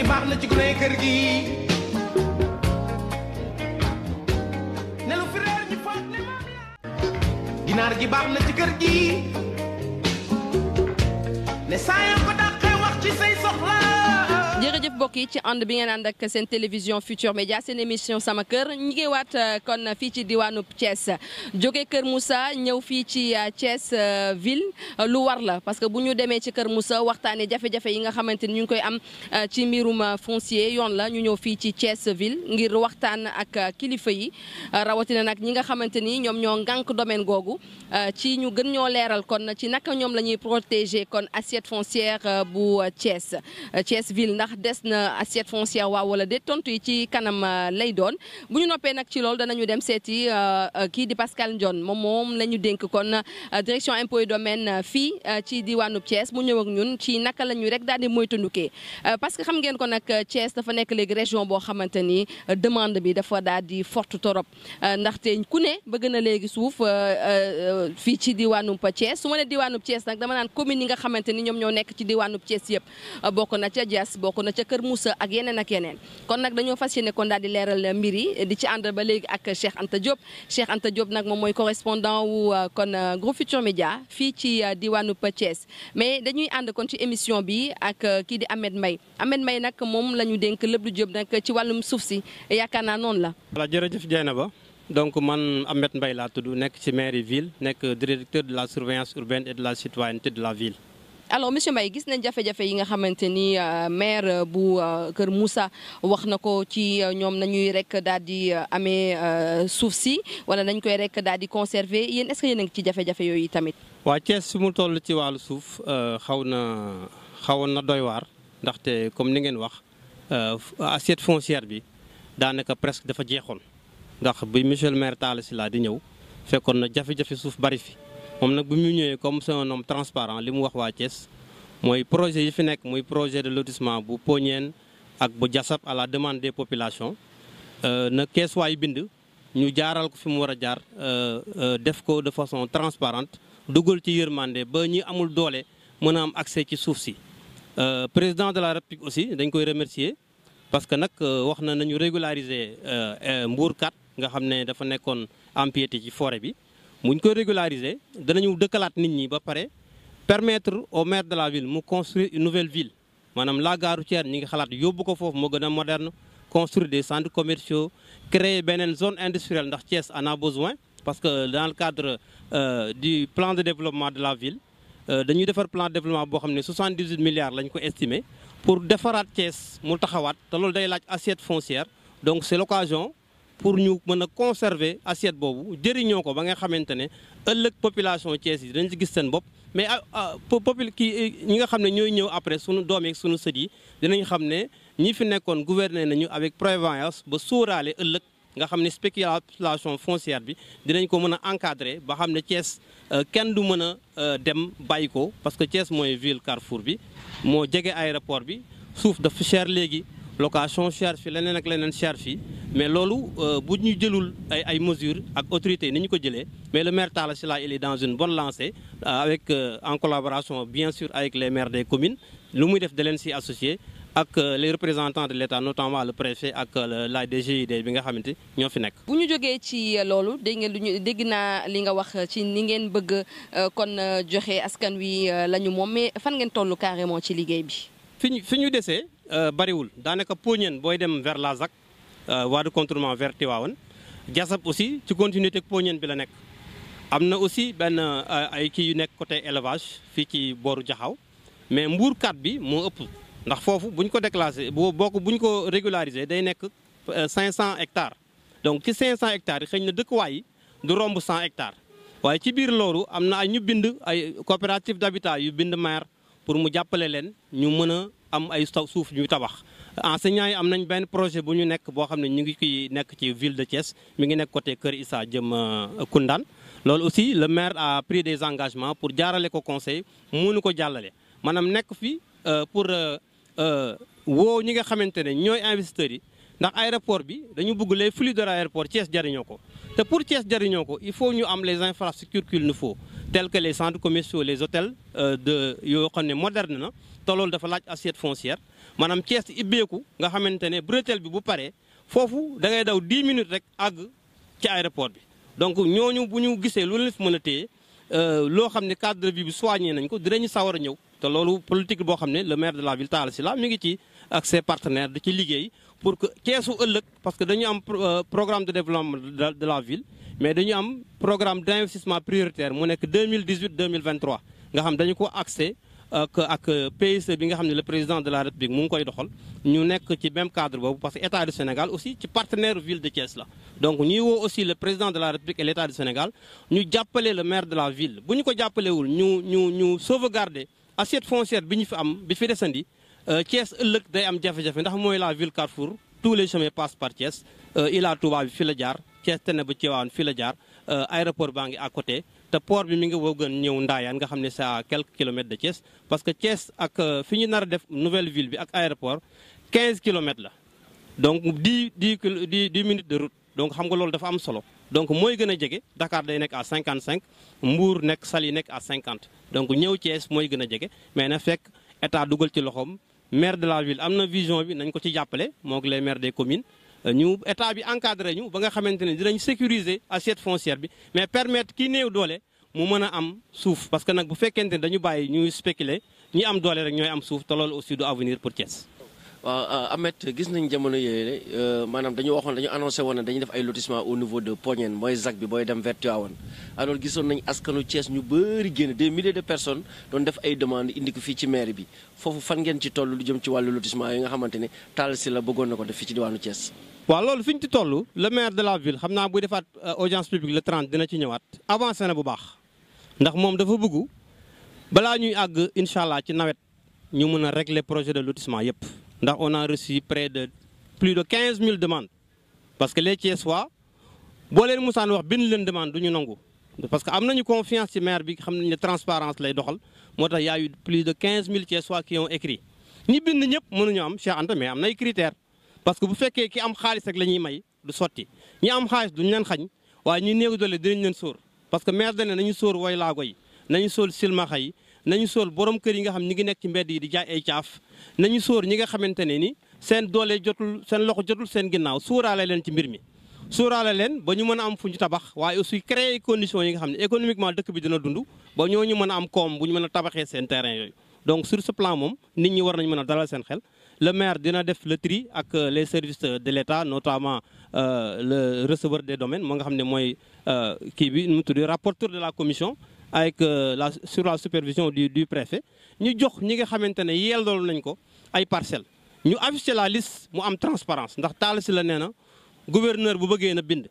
baax na ci gune kër gi ne lu fi reer ñi foog ne moom la ginaar gi baax na ci kër gi ne saa yoo ko dàqee wax ci say soxla. jërëjëf mbokk yi ci ànd bi ngeen ànd ak seen télévision Futur Média seen émission sama kër ñu ngi waat kon fii ci diwaanu Thiès jóge Kër Moussa ñëw fii ci Thiès ville lu war la parce que bu ñu demee ci Kër Moussa waxtaanee jafe-jafe yi nga xamante ni ñu ngi koy am ci mbirum foncier yoon la ñu ñëw fii ci Thiès ville ngir waxtaan ak kilifa yi rawatina nag ñi nga xamante ni ñoom ñoo ngànk domaine googu ci ñu gën ñoo leeral kon ci naka ñoom la ñuy protéger kon assiette foncière bu Thiès Thiès ville ndax des na assiette foncière waaw wala de tontu yi ci kanam lay doon bu ñu noppee nag ci loolu danañu dem seeti kii di Pascal Ndione moom la ñu dénk kon direction impôt et domaine fii ci diwaanu Thiès mu ñëw ak ñun ci naka la ñu rek daal di moytandukee parce que xam ngeen ko nag Thiès dafa nekk léegi région boo xamante ni demande bi dafa daal di forte torop ndaxte ku ne bëgg na léegi suuf fii ci diwaanu Thiès su ma ne diwaanu Thiès nag dama naan commune yi nga xamante ni ñoom ñoo nekk ci diwaanu Thiès yëpp bokk na ca Diass bokk na ca Kër Moussa ak yeneen ak yeneen kon nag dañoo fas yéene kon daal di leeral mbir yi di ci ànd ba léegi ak Cheikh Anta Diop nag moom mooy correspondant wu kon groupe Futur Média fii ci diwaanu Thiès mais dañuy ànd kon ci émission bi ak kii di Ahmed Mbaye nag moom la ñu dénk lépp lu jëm nag ci wàllum suuf si yaakaar naa noonu la. voilà jërëjëf Dieynaba donc man Ahmed Mbaye laa tudd nekk ci mairie ville nekk directeur de la surveillance urbaine et de la citoyenneté de la ville. alors monsieur Mbaye gis nañ jafe-jafe yi nga xamante ni maire bu Kër Moussa wax na ko ci ñoom nañuy rek daal di amee suuf si wala nañ koy rek daal di conserver yéen est-ce que yéen a ngi ci jafe-jafe yooyu tamit. waa Thiès fi mu toll ci wàllu suuf xawoon na doy waar ndaxte comme ni ngeen wax assiette foncière bi daanaka presque dafa jeexoon ndax bi monsieur le maire Talla Sylla di ñëw fekkoon na jafe-jafe suuf bari fi. moom nag bi mu ñëwee comme c'est un homme transparent li mu wax waa Thiès mooy projet yi fi nekk muy projet de lotissement bu Pognène ak bu Diassap à la demande des populations na kees waay bind ñu jaaral ko fi mu war a jaar def ko de façon transparente dugal ci yërmande ba ñi amul doole mën a am accès ci suuf si. président de la République aussi dañ koy remercier parce que nag wax na nañu régulariser Mbour 4 nga xam ne dafa nekkoon empiété ci forêt bi. muñ koy régulariser danañu dëkkalaat nit ñi ba pare permettre au maire de la ville mu construire une nouvelle ville maanaam la gare routière ñi ngi xalaat yóbbu ko foofu moo gën a moderne construire des centres commerciaux créer beneen zone industrielle ndax Thiès en a besoin parce que dans le cadre du plan de développement de la ville dañuy defar plan de développement boo xam ne 78 milliards lañ ko estimé pour defaraat Thiès mu taxawaat te loolu day laaj assiette foncière donc c'est l'occasion pour ñu mën a conserver assiette boobu jëriñoo ko ba nga xamante ne ëllëg population Thiès yi dañ ci gis seen bopp mais ñi nga xam ne ñooy ñëw après sunu doom yi sunu sët yi dinañ xam ne ñi fi nekkoon gouverner nañu avec prévoyance ba sóoraale ëllëg nga xam ne spéculation foncière bi dinañ ko mën a encadrer ba xam ne Thiès kenn du mën a dem bàyyi ko parce que Thiès mooy ville Carrefour bi moo jege aéroport bi suuf dafa cher léegi location cher fi leneen ak leneen cher fii mais loolu bu ñu jëlul ay mesures ak autorités ni ñu ko jëlee mais le maire Talla Sylla il est dans une bonne lancée avec en collaboration bien sûr avec les maires des communes lu muy def da leen si associé ak les représentants de l'État notamment le préfet ak la DGID bi nga xamante ñoo fi nekk. bu ñu jógee ci loolu dégg naa li nga wax ci ni ngeen bëgg kon joxe askan wi la ñu moom mais fan ngeen toll carrément ci liggéey bi. fi ñu desee bariwul daanaka Pognène booy dem vers la ZAC voie de contournement vers Tivaouane Diassap aussi ci continuité ak Pognène bi la nekk. am na aussi benn ay kii yu nekk côté élevage fii ci booru Jaxaw mais Mbour 4 bi moo ëpp ndax foofu bu ñu ko déclassé bu ñu ko régulariser day nekk 500 hectares. donc ci 500 hectares yi xëy na dëkkuwaay yi du romb 100 hectares waaye ci biir loolu am na ay ñu bind ay coopérative d'habitat yu bind maire pour mu jàppale leen ñu mën a am ay suuf ñuy tabax. enseignants yi am nañ benn projet bu ñu nekk boo xam ne ñu ngi koy nekk ci ville de Thiès mi ngi nekk côté Kër Issa jëm Koundane loolu aussi le maire a pris des engagements pour jaarale ko conseil mënu ko jàllale maanaam nekk fi pour woo ñi nga xamante ne ñooy investisseurs yi ndax aéroport bi dañu bëgg les flux de l'aéroport Thiès jariñoo ko te pour Thiès jariñoo ko il faut ñu am les infrastructures qu'il nous faut tels que les centres commerciaux les hôtels de yoo xam ne moderne na te loolu dafa laaj assiette foncière maanaam Thiès ibbeeku nga xamante ne bretelle bi bu paree foofu da ngay daw 10 minutes rek àgg ci aéroport bi donc ñooñu bu ñu gisee lu leen fi mën a téye loo xam ne cadre de vie bi soigné nañ ko dinañu sawar a ñëw te loolu politique boo xam ne le maire de la ville Talla Sylla mi ngi ci ak ses partenaires di ci liggéey pour que Thiès ëllëg parce que dañu am programme de développement de la ville mais dañu am programme d' investissement prioritaire mu nekk 2018 2023 nga xam dañu ko accès ak PSE bi nga xam ne le président de la république mu ngi koy doxal ñu nekk ci même cadre boobu parce que état du Sénégal aussi ci partenaire ville de Thiès la donc ñuy woo aussi le président de la république et l' état du Sénégal ñu jàppale le maire de la ville bu ñu ko jàppalewul ñu sauvegarder assiette foncière bi ñu fi am bi fi desandi Thiès ëllëg day am jafe-jafe ndax mooy la ville Carrefour tous les chemins passent par Thiès Ila Touba bi fi la jaar Thiès tene ba Tivaouane fi la jaar aéroport baa ngi à côté te port bi mi ngi woo gën ñëw Ndayane nga xam ne c'est à quelques kilomètres de Thiès parce que Thiès ak fi ñu nar a def nouvelle ville bi ak aéroport 15 kilomètres la donc 10 minutes de route donc xam nga loolu dafa am solo donc mooy gën a jege Dakar day nekk à 55 Mbour nekk Saly nekk à 50 donc ñëw Thiès mooy gën a jege mais na fekk état dugal ci loxoom maire de la ville am na vision bi nañ ko ci jàppale moo les maires des communes ñu état bi encadré ñu ba nga xamante ne dinañ sécuriser assiette foncière bi mais permettre kii néew doole mu mën a am suuf parce que nag bu fekkente ne dañu bàyyi ñuy spéculer ñi am doole rek ñooy am suuf te loolu aussi du avenir pour Thiès. waaw Ahmed gis nañ jamono yooyu maanaam dañu waxoon dañu annoncé woon ne dañuy def ay lotissement au niveau de Pognène mooy ZAC bi booy dem vers Tivaouane alors gisoon nañ askanu Thiès ñu bëri génn des milliers de personnes doon def ay demandes indi ko fii ci mairie bi foofu fan ngeen ci toll lu jëm ci wàllu lotissement yi nga xamante ne Talla Sylla bëggoon na ko def fii ci diwaanu Thiès. waaw loolu fi ñu ci toll le maire de la ville xam naa buy defaat audience publique le 30 dina ci ñëwaat avancé na bu baax ndax moom dafa bëgg balaa ñuy àgg incha allah ci nawet ñu mën a régler projet de lotissement yëpp. ndax on a reçu près de plus de 15 000 demandes parce que les Thiessois boo leen musaan wax bind leen demande du ñu nangu parce que am nañu confiance ci maire bi xam nañ ne transparence lay doxal moo tax y a eu plus de 15 000 Thiessois qui ont écrit ñi bind ñëpp mënuñu am Cheikh Anta mais am nay critères parce que bu fekkee ki am xaalis rek la ñuy may du sotti ñi am xaalis duñu leen xañ waaye ñi néew doole dinañ leen sóor parce que maire dane nañu sóor woy laago yi nañu sóor silmaxa yi nañu sóor borom kër yi nga xam ñi ngi nekk ci mbedd yi di jaay ay caaf nañu sóor ñi nga xamante ne ni seen doole jotul seen loxo jotul seen ginnaaw sóoraale leen ci mbir mi sóoraale leen ba ñu mën a am fu ñu tabax waaye aussi créer conditions yi nga xam ne économiquement dëkk bi dina dund ba ñooñu mën a am koom bu ñu mën a tabaxee seen terrain yooyu donc sur ce plan moom nit ñi war nañu mën a dalal seen xel le maire dina def le tri ak les services de l'État notamment le receveur des domaines moo nga xam ne mooy kii bi nu mu tudd rapporteur de la commission avec sur la supervision du préfet ñu jox ñi nga xamante ne yellool nañ ko ay parcelles ñu affiché la liste mu am transparence ndax Talla Sylla nee na gouverneur bu bëggee na bind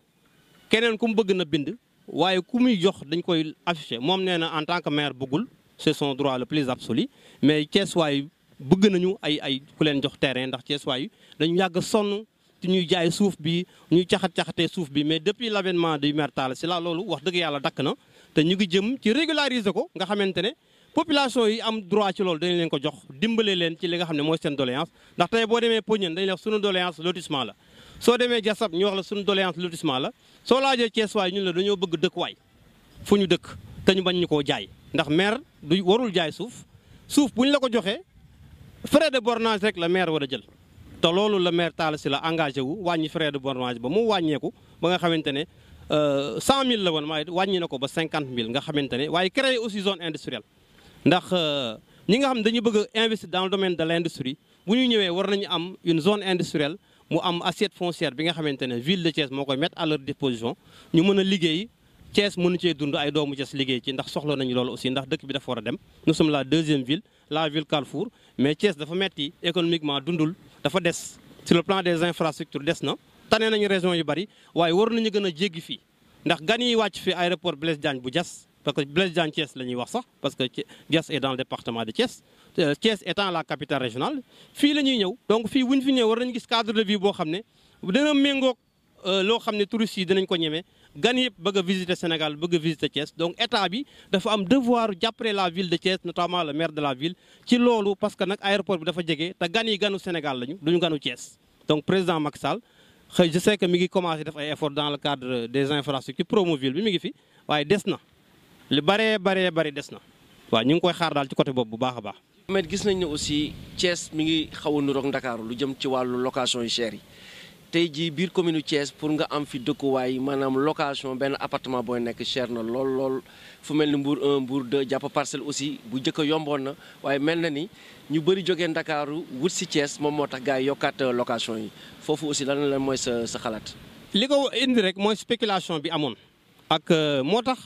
keneen ku mu bëgg na bind waaye ku muy jox dañ koy affiché moom nee na en tant que maire bëggul c'est son droit le plus absolu mais Thiessois yi bëgg nañu ay ku leen jox terrain ndax Thiessois yi dañu yàgg sonn te ñuy jaay suuf bi ñuy caxat-caxatee suuf bi mais depuis l'avènement du maire Talla Sylla loolu wax dëgg yàlla dakk na te ñu ngi jëm ci régulariser ko nga xamante ne population yi am droit ci loolu dañ leen ko jox dimbale leen ci li nga xam ne mooy seen doléance ndax tey boo demee Pognène dañu wax sunu doléance lotissement la soo demee Diassab ñu wax la sunu doléance lotissement la soo laajee Thiessois ñun la dañoo bëgg dëkkuwaay fu ñu dëkk te ñu bañ ñu koo jaay ndax maire du warul jaay suuf bu ñu la ko joxee frais de bornage rek la maire war a jël te loolu la maire Talla Sylla engagé wu wàññi frais de bornage ba mu wàññeeku ba nga xamante ne 100 000 la woon waaye wàññi na ko ba 50 000 nga xamante ne waaye créer aussi zone industrielle ndax ñi nga xam ne dañu bëgg a investir dans le domaine de l'industrie bu ñu ñëwee war nañu am une zone industrielle mu am assiette foncière bi nga xamante ne ville de Thiès moo koy mettre à leur disposition ñu mën a liggéey Thiès mënu cee dund ay doomu Thiès liggéey ci ndax soxla nañu loolu aussi ndax dëkk bi dafa war a dem nous sommes la deuxième ville la ville Carrefour mais Thiès dafa metti économiquement dundul dafa des sur le plan des infrastructures des na tane nañu région yu bari waaye war nañu gën a jéggi fii ndax gan yi wàcc fi aéroport Blaise Diagne bu Diass parce que Blaise Diagne Thiès la ñuy wax sax parce que Diass est dans le département de Thiès Thiès étant la capitale régionale fii la ñuy ñëw donc fii bu ñu fi ñëw war nañu gis cadre de vie boo xam ne dina méngoog loo xam ne touristes yi dinañ ko ñeme gan yëpp bëgg a visiter Sénégal bëgg a visiter Thiès donc état bi dafa am devoir jàppale la ville de Thiès notamment le maire de la ville ci loolu parce que nag aéroport bi dafa jege te gan yi ganu Sénégal lañu duñu ganu Thiès donc président Macky Sall xëy je sais que mi ngi commencé def ay efforts dans le cadre des infrastructures Promoville bi mi ngi fi waaye des na li bari des na waaw ñu ngi koy xaar daal ci côté boobu bu baax a baax. mais gis nañ ne aussi Thiès mi ngi xaw a niroog Ndakaaru lu jëm ci wàllu location yu cher yi tey jii biir commune Thiès pour nga am fi dëkkuwaay maanaam location benn appartement booy nekk cher na lool fu mel ni Mbour 1 Mbour 2 jàpp Parcelles aussi bu njëkk a yomboon na waaye mel na ni ñu bëri jógee Ndakaaru wut si Thiès moom moo tax gars yi yokkaat location yi foofu aussi lan la mooy sa xalaat. li ko indi rek mooy spéculation bi amoon ak moo tax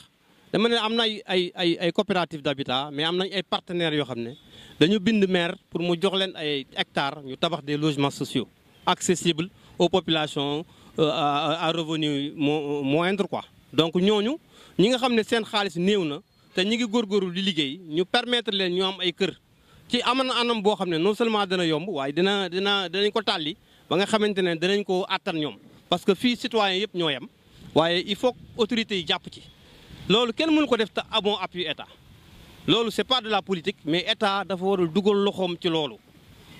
dama ne am na ay coopérative d'habitat mais am nañ ay partenaires yoo xam ne dañu bind maire pour mu jox leen ay hectares ñu tabax des logements sociaux accessibles aux populations à revenu moindre quoi. donc ñooñu ñi nga xam ne seen xaalis néew na te ñi ngi góorgóorlu di liggéey ñu permettre leen ñu am ay kër ci anam boo xam ne non seulement dana yomb waaye dinañ ko tàlli ba nga xamante ne danañ ko àttan ñoom. parce que fii citoyens yëpp ñoo yem waaye il faut que autorités yi jàpp ci loolu kenn mënu ko def te amoo appui état loolu c'est pas de la politique mais état dafa war a dugal loxoom ci loolu.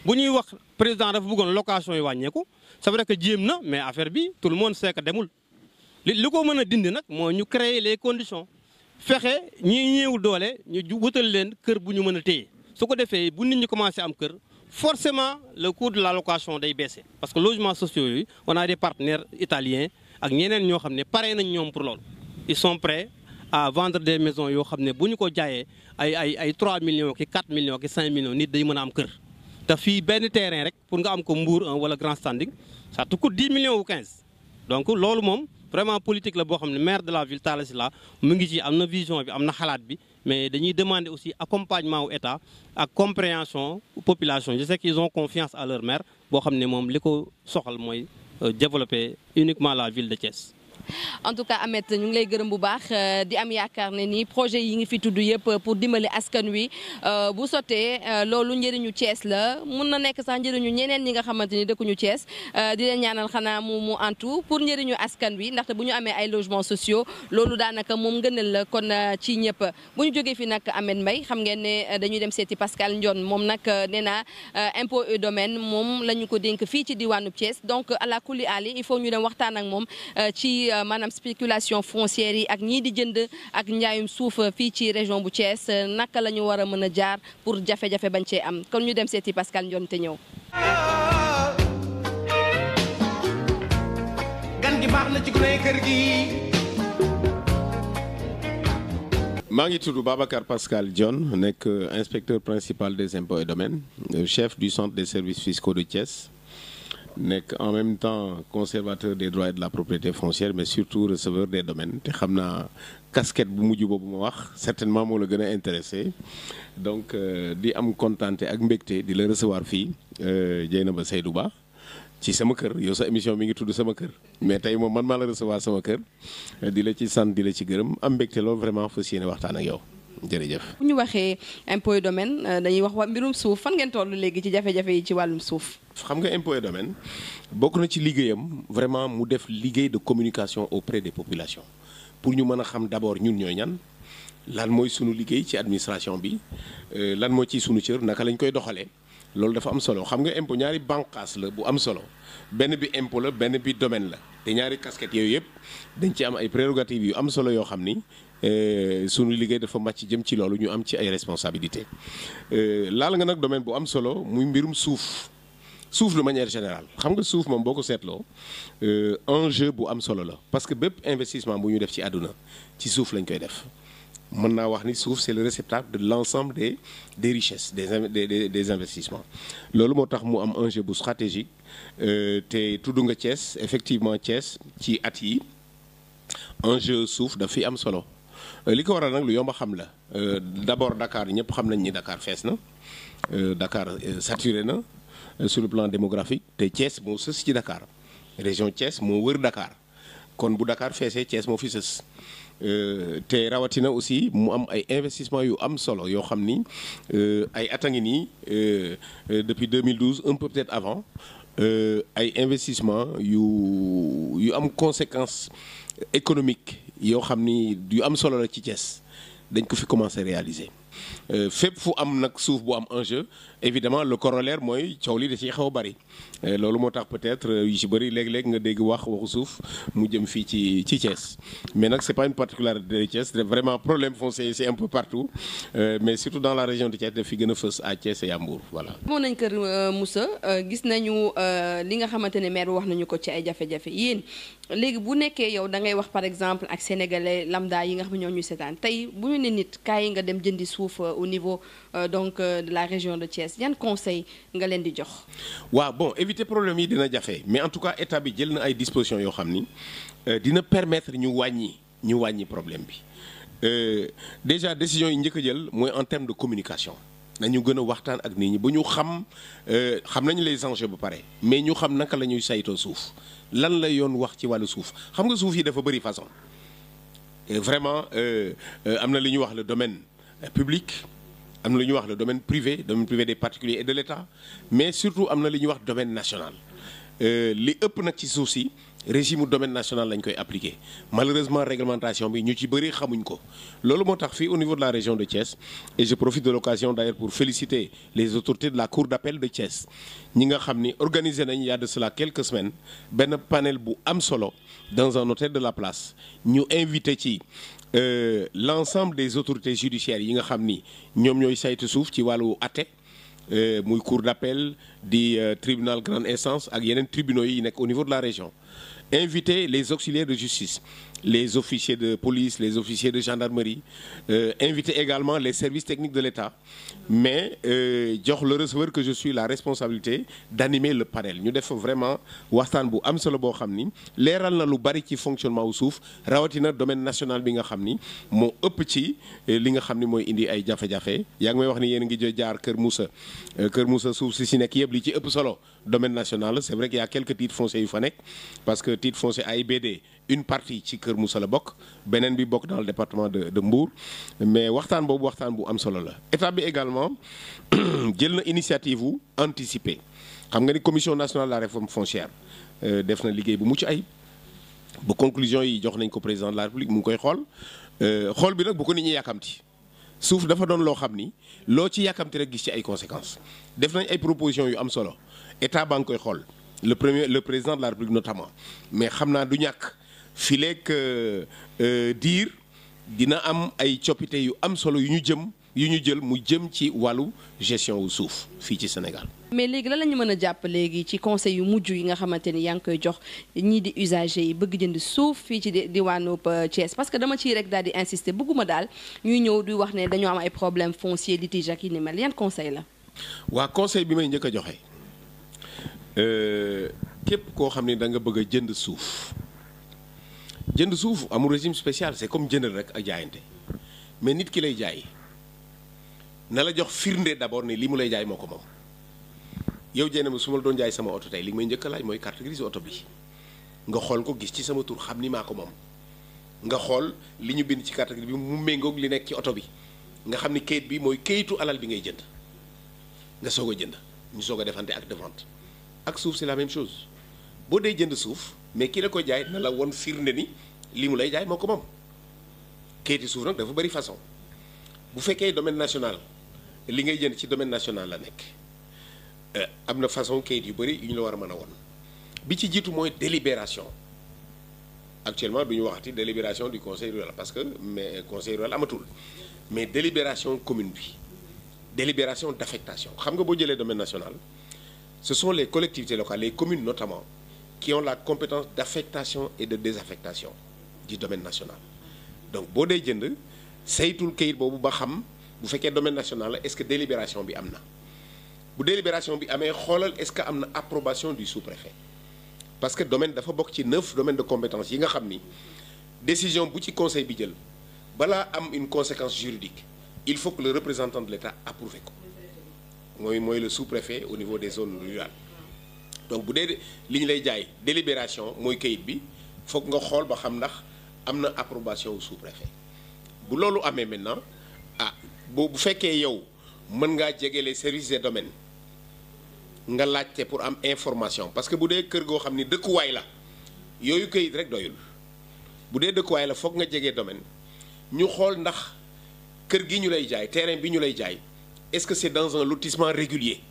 bu ñuy wax président dafa bëggoon location yi wàññeeku c'est vrai que jéem na mais affaire bi tout le monde sait que demul li ko mën a dindi nag moo ñu créer les conditions fexe ñi ñëwul doole ñu wutal leen kër bu ñu mën a téye su ko defee bu nit ñi commencé am kër. forcément le coût de la location day baisser parce que logements sociaux yi on a des partenaires italiens ak ñeneen ñoo xam ne pare nañ ñoom pour loolu. ils sont prêts à vendre des maisons yoo xam ne bu ñu ko jaayee ay 3 millions ki 4 millions ki 5 millions nit day mën a am kër. te fii benn terrain rek pour nga am ko Mbour 1 wala Grand Standing ça te coûte 10 millions ou 15 donc loolu moom vraiment politique la boo xam ne maire de la ville Talla Sylla mu ngi ci am na vision bi am na xalaat bi. mais dañuy demander aussi accompagnement au état ak compréhension population je sais qu'ils ont confiance à leur maire boo xam ne moom li ko soxal mooy développer uniquement la ville de Thiès. en tout cas Ahmed ñu ngi lay gërëm bu baax di am yaakaar ne ni projet yi ngi fi tudd yëpp pour dimbali askan wi bu sottee loolu njëriñu Thiès la mun na nekk sax njëriñu ñeneen ñi nga xamante ni dëkkuñu Thiès di leen ñaanal xanaa mu antu pour njëriñu askan wi ndaxte bu ñu amee ay logements sociaux loolu daanaka moom ngënal la kon ci ñëpp bu ñu jógee fi nag Ahmed Mbaye xam ngeen ne dañuy dem seeti Pascal Ndione moom nag nee naa impôt et domaine moom la ñu ko dénk fii ci diwaanu Thiès donc ala kulli ali il faut ñu dem waxtaan ak moom ci maanaam spéculation foncière yi ak ñii di jënd ak njaayum suuf fii ci région bu Thiès naka la ñu war a mën a jaar pour jafe-jafe bañ cee am kon ñu dem seeti Pascal Ndione te ñëw. gan gi baax na ci gune kër gi. maa ngi tudd Babacar Pascal Dione nekk inspecteur principal des impôts et domaines chef du centre des services fiscaux de Thiès. nekk en même temps conservateur des droits et de la propriété foncière mais surtout receveur des domaines te xam naa casquette bu mujj boobu ma wax certainement moo la gën a intéressé donc di am kontaante ak mbégte di la recevoir fii Dieynaba Seydou Ba ci sama kër yow sa émission mi ngi tudd sama kër mais tey moom man maa la recevoir sama kër di la ci sant di la ci gërëm am mbégte loolu vraiment fas yéene waxtaan ak yow jërëjëf. bu ñu waxee impôt et domaine dañuy wax mbirum suuf fan ngeen toll léegi ci jafe-jafe yi ci wàllum suuf. xam nga impôt et domaine bokk na ci liggéeyam vraiment mu def liggéey de communication auprès des populations pour ñu mën a xam d'abord ñun ñooy ñan lan mooy sunu liggéey ci administration bi lan moo ci sunu cër naka lañ koy doxalee loolu dafa am solo xam nga impôt ñaari bànqaas la bu am solo benn bi impôt la benn bi domaine la te ñaari casquette yooyu yëpp dañ ci am ay prérogatives yu am solo yoo xam ni sunu liggéey dafa màcc jëm ci loolu ñu am ci ay responsabilités laal nga nag domaine bu am solo muy mbirum suuf de manière générale xam nga suuf moom boo ko seetloo enjeu bu am solo la parce que bépp investissement bu ñu def ci àdduna ci suuf lañ koy def mën naa wax ni suuf c'est le réceptacle de l'ensemble des richesses des investissements loolu moo tax mu am enjeu bu stratégique te tudd nga Thiès effectivement Thiès ci at yi enjeu suuf daf fi am solo li ko waral nag lu yomb a xam la d'abord Dakar ñëpp xam nañ ni Dakar fees na Dakar saturé na sur le plan démographique te Thiès moo sës ci Dakar région Thiès moo wër Dakar kon bu Dakar feesee Thiès moo fi sës te rawatina aussi mu am ay investissement yu am solo yoo xam ni ay at a ngi nii depuis 2012 un peu peut-être avant ay investissement yu am conséquence économique yoo xam ni yu am solo la ci Thiès dañ ko fi commencer réaliser fépp fu am nag suuf bu am enjeu évidemment le corollaire mooy coow li da ciy xaw a bari loolu moo tax peut-être yu ci bëri léeg-léeg nga dégg waxu suuf mu jëm fii ci Thiès mais nag c'est pas une particularité de Thiès vraiment problème foncier c'est un peu partout mais surtout dans la région de Thiès daf fi gën a fës à Thiès et à Mbour voilà. moo nañ kër Moussa gis nañu li nga xamante ne maire wax nañu ko ci ay jafe-jafe yéen léegi bu nekkee yow da ngay wax par exemple ak sénégalais lambda yi nga xam ne ñoo ñu seetaan tey bu ñu ne nit kaay nga dem jëndi suuf au niveau donc de la région de Thiès yan conseil nga leen di jox. waaw bon éviter problème yi dina jafe mais en tout cas état bi jël na ay dispositions yoo xam ni dina permettre ñu wàññi problème bi déjà décision yi njëkk a jël mooy en termes de communication. nañu gën a waxtaan ak nit ñi ba ñu xam nañu les enjeux ba pare mais ñu xam naka la ñuy saytoo suuf lan la yoon wax ci wàllu suuf xam nga suuf yi dafa bëri façon vraiment am na li ñuy wax le domaine public am na lu ñuy wax le domaine privé des particuliers et de l'État mais surtout am na li ñuy wax domaine national li ëpp nag ci suuf si régime domaine national lañ koy appliquer malheureusement réglementation bi ñu ci bëri xamuñ ko loolu moo tax fii au niveau de la région de Thiès et je profite de l'occasion d'ailleurs pour féliciter les autorités de la cour d'appel de Thiès ñi nga xam ni organisé nañ il y a de cela quelques semaines benn panel bu am solo dans un hôtel de la place ñu invité ci l'ensemble des autorités judiciaires yi nga xam ni ñoom ñooy saytu suuf ci wàllu àtte muy cour d'appel di tribunal grande instance ak yeneen tribunaux yi nekk au niveau de la région inviter les auxiliaires de justice les officiers de police les officiers de gendarmerie inviter également les services techniques de l'État mais jox le receveur que je suis la responsabilité d'animer le panel ñu def vraiment waxtaan bu am solo boo xam ni leeral na lu bari ci fonctionnement wu suuf rawatina domaine national bi nga xam ni moo ëpp ci li nga xam ni mooy indi ay jafe-jafe yaa ngi may wax ni yéen ngi jaar Kër Moussa suuf si nekk yëpp li ci ëpp solo domaine national c'est vrai qu'il y a quelques titres fonciers yu fa nekk parce que titre foncier AIBD une partie ci Kër Moussa la bokk beneen bi bokk dans le département de Mbour mais waxtaan boobu waxtaan bu am solo la état bi également jël na initiative wu anticiper xam nga ni commission nationale de la réforme foncière def na liggéey bu mucc ayib ba conclusion yi jox nañ ko président de la République mu ngi koy xool bi nag bu ko nit ñi yàkkamti suuf dafa doon loo xam ni loo ci yàkkamti rek gis ci ay conséquences def nañ ay propositions yu am solo état baa ngi koy xool le président de la République notamment mais xam naa du ñàkk fii leeg diir dina am ay coppite yu am solo yu ñu jël mu jëm ci wàllu gestion wu suuf fii ci Sénégal. mais léegi lan la ñu mën a jàpp léegi ci conseil yu mujj yi nga xamante ni yaa ngi koy jox ñii di usagers yi bëgg jënd suuf fii ci diwaanu Thiès parce que dama ciy rek daal di insister bëgguma daal ñuy ñëw di wax ne dañoo am ay problèmes fonciers litige ak yi ni mel yan conseil la. waa conseil bi may njëkk a joxe képp koo xam ne da nga bëgg a jënd suuf amul régime spécial c'est comme jëndal rek ak jaayante mais nit ki lay jaay na la jox firnde d'abord ne li mu lay jaay moo ko moom yow jéem su ma la doon jaay sama oto tey li may njëkk a laaj mooy carte grise oto bi nga xool ko gis ci sama tur xam ni maa ko moom nga xool li ñu bind ci carte grise bi mu méngoog li nekk ci oto bi nga xam ni kayit bi mooy kayitu alal bi ngay jënd nga soog a jënd ñu soog a defante acte de vente ak suuf c'est la même chose boo dee jënd suuf mais ki la ko jaay na la won firnde ni li mu lay jaay moo ko moom kayiti suuf nag dafa bari façon bu fekkee domaine national li ngay jënd ci domaine national la nekk am na façon kayit yu bari yu ñu la war a mën a won bi ci jiitu mooy délibération actuellement du ñu waxati délibération du conseil rural parce que mais conseil rural amatul mais délibération commune bi délibération d'affectation xam nga boo jëlee domaine national ce sont les collectivités locales les communes notamment qui ont la compétence d'affectation et de désaffectation du domaine national donc boo dee jënd saytul kayit boobu ba xam bu fekkee domaine national la est-ce que délibération bi am na bu délibération bi amee xoolal est-ce que am na approbation du sous-préfet parce que domaine dafa bokk ci 9 domaines de compétence yi nga xam ni décision bu ci conseil bi jël balaa am une conséquence juridique il faut que le représentant de l'État approuve ko mooy le sous-préfet au niveau des zones rurales donc bu dee li ñu lay jaay délibération mooy kayit bi foog nga xool ba xam ndax am na approbation au sous-préfet bu loolu amee maintenant bu fekkee yow mën ngaa jege les services des domaines nga laajte pour am information parce que bu dee kër goo xam ni dëkkuwaay la yooyu kayit rek doyul bu dee dëkkuwaay la foog nga jege domaine ñu xool ndax kër gi ñu lay jaay terrain bi ñu lay jaay est-ce que c'est dans un lotissement régulier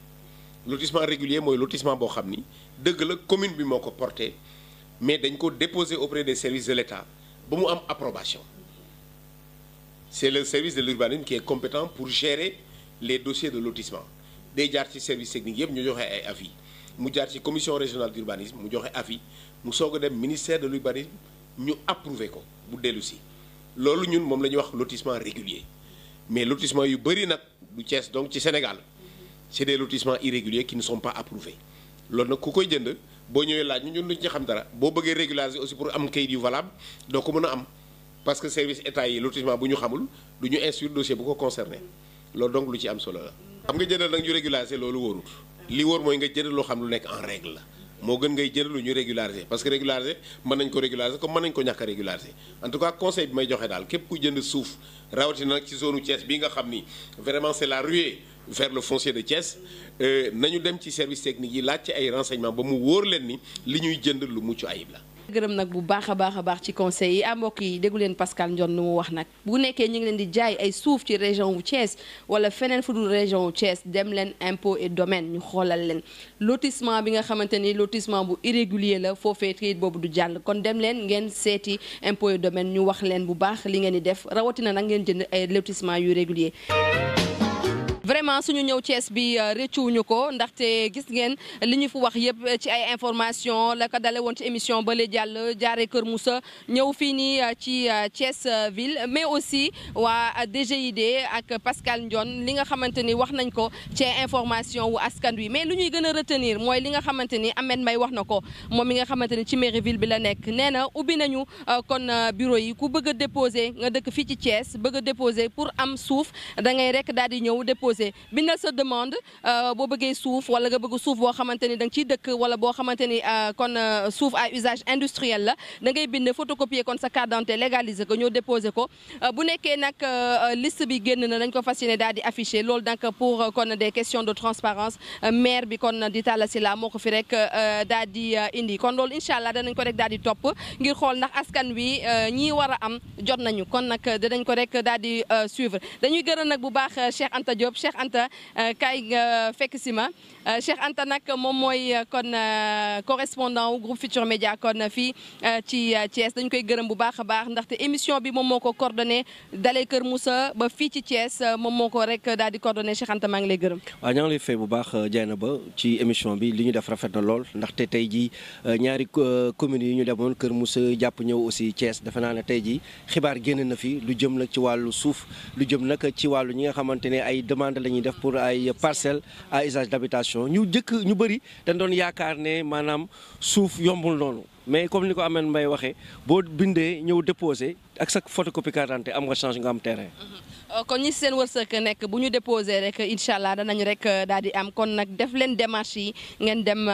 lotissement régulier mooy lotissement boo xam ni dëgg la commune bi moo ko porté mais dañ ko déposer auprès des services de l'État ba mu am approbation c'est le service de l'urbanisme qui est compétent pour gérer les dossiers de lotissement day jaar ci service technique yëpp ñu joxe ay avis mu jaar ci commission régionale d'urbanisme mu joxe avis mu soog a dem ministère de l'urbanisme ñu approuvé ko bu dellu si loolu ñun moom la ñuy wax lotissement régulier mais lotissement yu bëri nag du Thiès donc ci Sénégal c'est des lotissements irréguliers qui ne sont pas approuvés loolu nag ku koy jënd boo ñëwee laaj ñun duñ ci xam dara boo bëggee régulariser aussi pour am kayit yu valable doo ko mën a am parce que service état yi lotissement bu ñu xamul du ñu instruire dossier bu ko concerné loolu donc lu ci am solo la. xam nga jëndal nag ñu régulariser loolu wóorut li wóor mooy nga jënd loo xam lu nekk en règle la moo gën ngay jënd lu ñu régulariser parce que régulariser mën nañ ko régulariser comme mën nañ ko ñàkk a régulariser en tout cas conseil bi may joxe daal képp ku jënd suuf rawatina nag ci zone Thiès bi nga xam ni vraiment c'est la ruée vers le foncier de Thiès nañu dem ci service technique yi laaj ci ay renseignements ba mu wóor leen ni li ñuy jënd lu mucc ayib la. gërëm nag bu baax a baax ci conseil yi mbokk yi déggu leen Pascal Ndione nu mu wax nag bu nekkee ñu ngi leen di jaay ay suuf ci région wu Thiès wala feneen fu dul région wu Thiès dem leen impôt et domaine ñu xoolal leen lotissement bi nga xamante ni lotissement bu irrégulier la foofee kayit boobu du jàll kon dem leen ngeen seeti impôt et domaine ñu wax leen bu baax li ngeen di def rawatina nag ngeen jënd ay lotissement yu régulier. vraiment suñu ñëw Thiès bi rëccuwuñu ko ndaxte gis ngeen li ñu fi wax yëpp ci ay information la ko dale woon ci émission ba le jàll jaaree Kër Moussa ñëw fii nii ci Thiès ville mais aussi waa DGID ak Pascal Ndione li nga xamante ni wax nañ ko ci information wu askan wi mais lu ñuy gën a retenir mooy li nga xamante ni Ahmed Mbaye wax na ko moom mi nga xamante ni ci mairie ville bi la nekk nee na ubbi nañu kon bureau yi ku bëgg a déposer nga dëkk fii ci Thiès bëgg a déposer pour am suuf da ngay rek daal di ñëw déposer bindal sa demande boo bëggee suuf wala nga bëgg suuf boo xamante ni da nga ciy dëkk wala boo xamante ni kon suuf à usage industriel la da ngay bind photocopier kon sa carte d'identité légaliser ko ñëw déposer ko bu nekkee nag liste bi génn na dañ ko fas yéene daal di afficher loolu donc pour kon des questions de transparence maire bi kon di Talla Sylla moo ko fi rek daal di indi kon loolu incha allah danañ ko rek daal di topp ngir xool ndax askan wi ñi war a am jot nañu kon nag danañ ko rek daal di suivre dañuy gërëm nag bu baax Cheikh Anta Diop Cheikh Anta kaay nga fekk si ma Cheikh Anta nag moom mooy kon correspondant wu groupe Futur Média kon fii ci Thiès dañu koy gërëm bu baax a baax ndaxte émission bi moom moo ko coordonné dalee Kër Moussa ba fii ci Thiès moom moo ko rek daal di coordonné Cheikh Anta maa ngi lay gërëm. waaw ñoo ngi lay fay bu baax Dieynaba ci émission bi li ñu def rafet na lool ndaxte tey jii ñaari communes yi ñu demoon Kër Moussa jàpp ñëw aussi Thiès defe naa ne tey jii xibaar génn na fi lu jëm nag ci wàllu suuf lu jëm nag ci wàllu ñi nga xamante ne ay demande la ñuy def pour ay parcelles à usage d'habitation ñu bëri dañ doon yaakaar ne maanaam suuf yombul noonu mais comme ni ko Ameth Mbaye waxee boo bindee ñëw déposé ak sa photocopie carte d'identité am nga chance nga am terrain. kon ñi seen wërsëg nekk bu ñu déposé rek incha allah danañ rek daal di am kon nag def leen démarche yi ngeen dem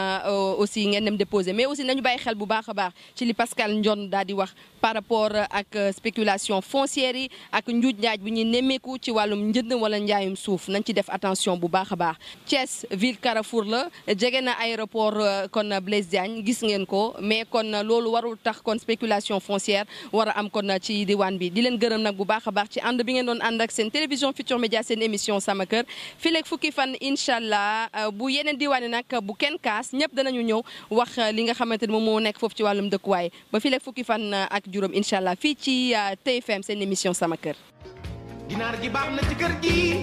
aussi ngeen dem déposé mais aussi nañu bàyyi xel bu baax a baax ci li Pascal Ndione daal di wax par rapport ak spéculation foncière yi ak njuuj njaaj bi ñuy nemmeeku ci wàllum njënd wala njaayum suuf nañ ci def attention bu baax a baax. Thiès ville Carrefour la jege na aéroport kon Blaise Diagne gis ngeen ko mais kon loolu warul tax kon spéculation foncière war a am kon ci diwaan bi di leen gërëm nag bu baax a baax ci ànd bi ngeen doon ànd ak seen télévision Futur Média seen émission sama kër fii léegi fukki fan incha allah bu yeneen diwaan nag bu kenn kaas ñëpp danañu ñëw wax li nga xamante ni moom moo nekk foofu ci wàllum dëkkuwaay ba fii léegi fukki fan ak juróom incha allah fii ci TFM seen émission sama kër. ginaar gi baax na ci kër gi.